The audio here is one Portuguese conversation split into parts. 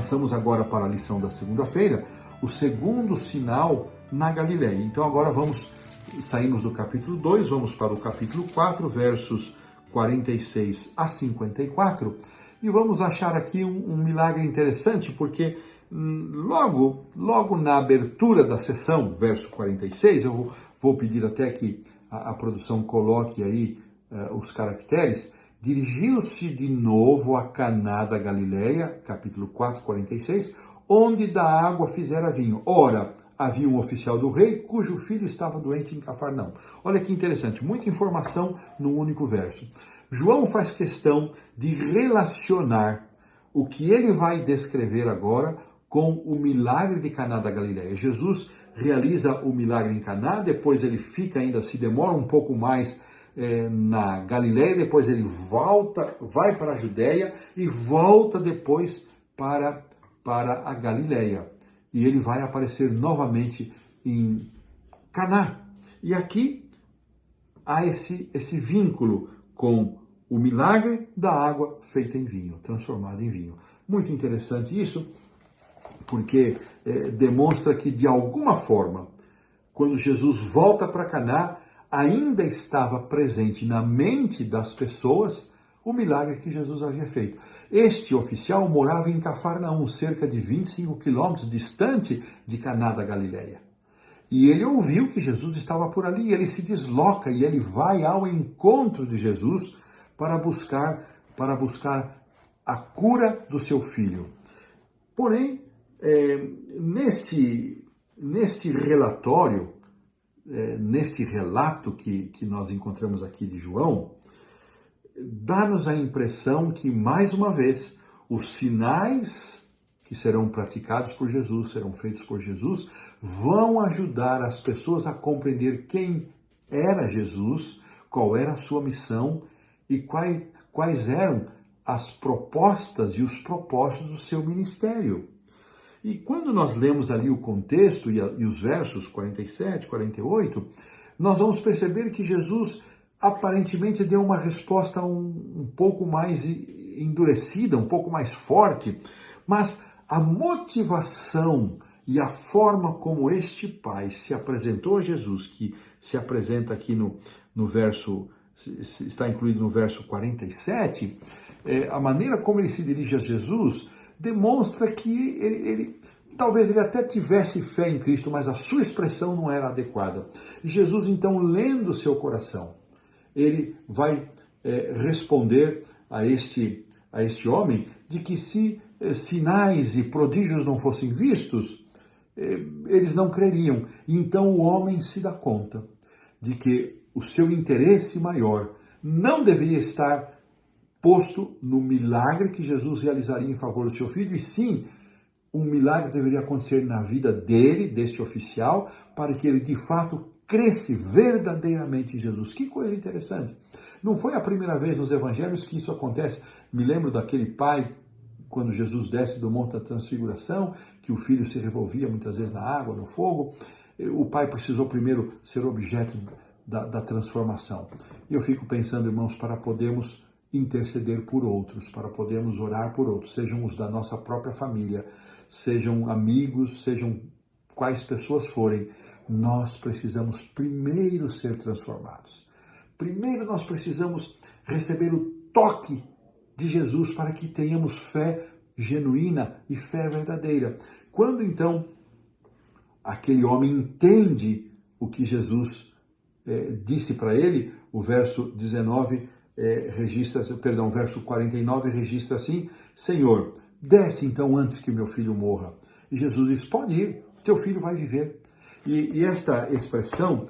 passamos agora para a lição da segunda-feira, o segundo sinal na Galileia. Então agora saímos do capítulo 2, vamos para o capítulo 4, versos 46 a 54, e vamos achar aqui um milagre interessante, porque logo na abertura da sessão, verso 46, eu vou pedir até que a produção coloque aí os caracteres. Dirigiu-se de novo a Caná da Galileia, capítulo 4, 46, onde da água fizera vinho. Ora, havia um oficial do rei, cujo filho estava doente em Cafarnaum. Olha que interessante, muita informação num único verso. João faz questão de relacionar o que ele vai descrever agora com o milagre de Caná da Galileia. Jesus realiza o milagre em Caná, depois ele se demora um pouco mais na Galileia, depois ele vai para a Judéia e volta depois para a Galileia. E ele vai aparecer novamente em Caná. E aqui há esse vínculo com o milagre da água feita em vinho, transformada em vinho. Muito interessante isso, porque demonstra que, de alguma forma, quando Jesus volta para Caná, ainda estava presente na mente das pessoas o milagre que Jesus havia feito. Este oficial morava em Cafarnaum, cerca de 25 quilômetros distante de Caná da Galileia. E ele ouviu que Jesus estava por ali, ele se desloca e ele vai ao encontro de Jesus para buscar a cura do seu filho. Porém, neste relatório, neste relato que nós encontramos aqui de João, dá-nos a impressão que, mais uma vez, os sinais que serão praticados por Jesus, serão feitos por Jesus, vão ajudar as pessoas a compreender quem era Jesus, qual era a sua missão e quais eram as propostas e os propósitos do seu ministério. E quando nós lemos ali o contexto e os versos 47, 48, nós vamos perceber que Jesus aparentemente deu uma resposta um pouco mais endurecida, um pouco mais forte, mas a motivação e a forma como este pai se apresentou a Jesus, que se apresenta aqui no verso, está incluído no verso 47, a maneira como ele se dirige a Jesus demonstra que talvez ele até tivesse fé em Cristo, mas a sua expressão não era adequada. E Jesus, então, lendo o seu coração, ele vai responder a este homem de que se sinais e prodígios não fossem vistos, eles não creriam. Então o homem se dá conta de que o seu interesse maior não deveria estar posto no milagre que Jesus realizaria em favor do seu filho, e sim, um milagre deveria acontecer na vida dele, deste oficial, para que ele de fato cresce verdadeiramente em Jesus. Que coisa interessante. Não foi a primeira vez nos evangelhos que isso acontece. Me lembro daquele pai, quando Jesus desce do Monte da Transfiguração, que o filho se revolvia muitas vezes na água, no fogo. O pai precisou primeiro ser objeto da transformação. E eu fico pensando, irmãos, para podermos interceder por outros, para podermos orar por outros, sejam os da nossa própria família, sejam amigos, sejam quais pessoas forem, nós precisamos primeiro ser transformados. Primeiro nós precisamos receber o toque de Jesus para que tenhamos fé genuína e fé verdadeira. Quando então aquele homem entende o que Jesus disse para ele, o verso 19 verso 49 registra assim: Senhor, desce então antes que meu filho morra. E Jesus diz: pode ir, teu filho vai viver. E esta expressão,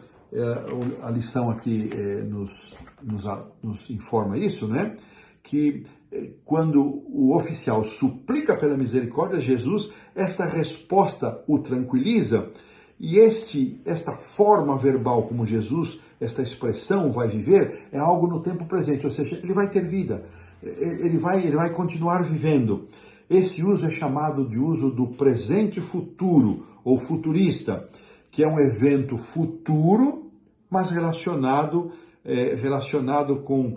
a lição aqui nos informa isso, né? Que quando o oficial suplica pela misericórdia de Jesus, esta resposta o tranquiliza, e esta forma verbal como Jesus, esta expressão vai viver, é algo no tempo presente, ou seja, ele vai ter vida, ele vai continuar vivendo. Esse uso é chamado de uso do presente futuro, ou futurista, que é um evento futuro, mas relacionado com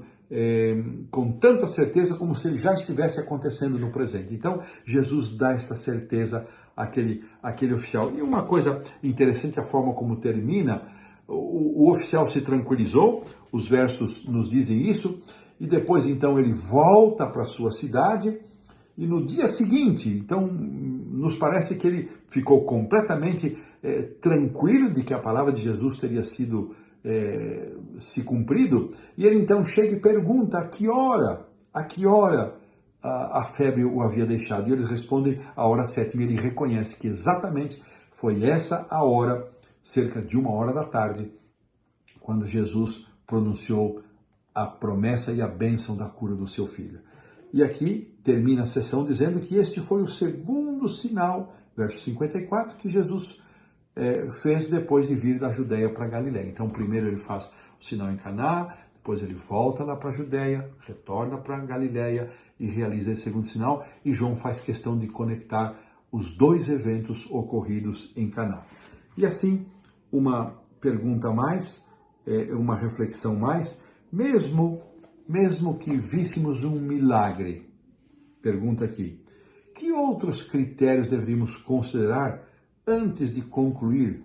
com tanta certeza como se ele já estivesse acontecendo no presente. Então, Jesus dá esta certeza àquele oficial. E uma coisa interessante, a forma como termina, o oficial se tranquilizou, os versos nos dizem isso, e depois então ele volta para sua cidade, e no dia seguinte, então, nos parece que ele ficou completamente tranquilo de que a palavra de Jesus teria sido se cumprido, e ele então chega e pergunta a que hora a febre o havia deixado, e eles respondem a hora 7, e ele reconhece que exatamente foi essa a hora, cerca de 1h da tarde, quando Jesus pronunciou a promessa e a bênção da cura do seu filho. E aqui termina a sessão dizendo que este foi o segundo sinal, verso 54, que Jesus fez depois de vir da Judéia para Galiléia. Então, primeiro ele faz o sinal em Caná, depois ele volta lá para a Judéia, retorna para Galiléia e realiza esse segundo sinal, e João faz questão de conectar os dois eventos ocorridos em Caná. E assim, uma pergunta a mais, uma reflexão mais, mesmo que víssemos um milagre, pergunta aqui, que outros critérios deveríamos considerar antes de concluir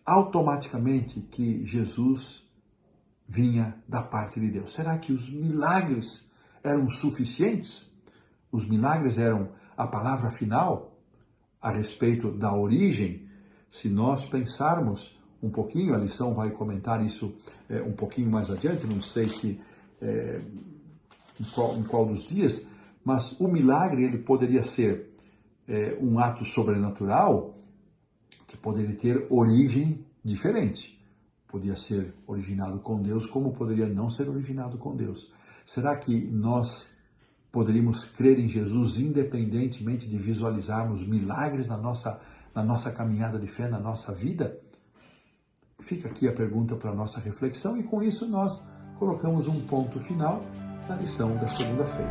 automaticamente que Jesus vinha da parte de Deus? Será que os milagres eram suficientes? Os milagres eram a palavra final a respeito da origem? Se nós pensarmos um pouquinho, a lição vai comentar isso um pouquinho mais adiante, não sei se em qual dos dias, mas o milagre ele poderia ser um ato sobrenatural que poderia ter origem diferente. Podia ser originado com Deus, como poderia não ser originado com Deus. Será que nós poderíamos crer em Jesus independentemente de visualizarmos milagres na nossa caminhada de fé, na nossa vida? Fica aqui a pergunta para a nossa reflexão, e com isso nós colocamos um ponto final na lição da segunda-feira.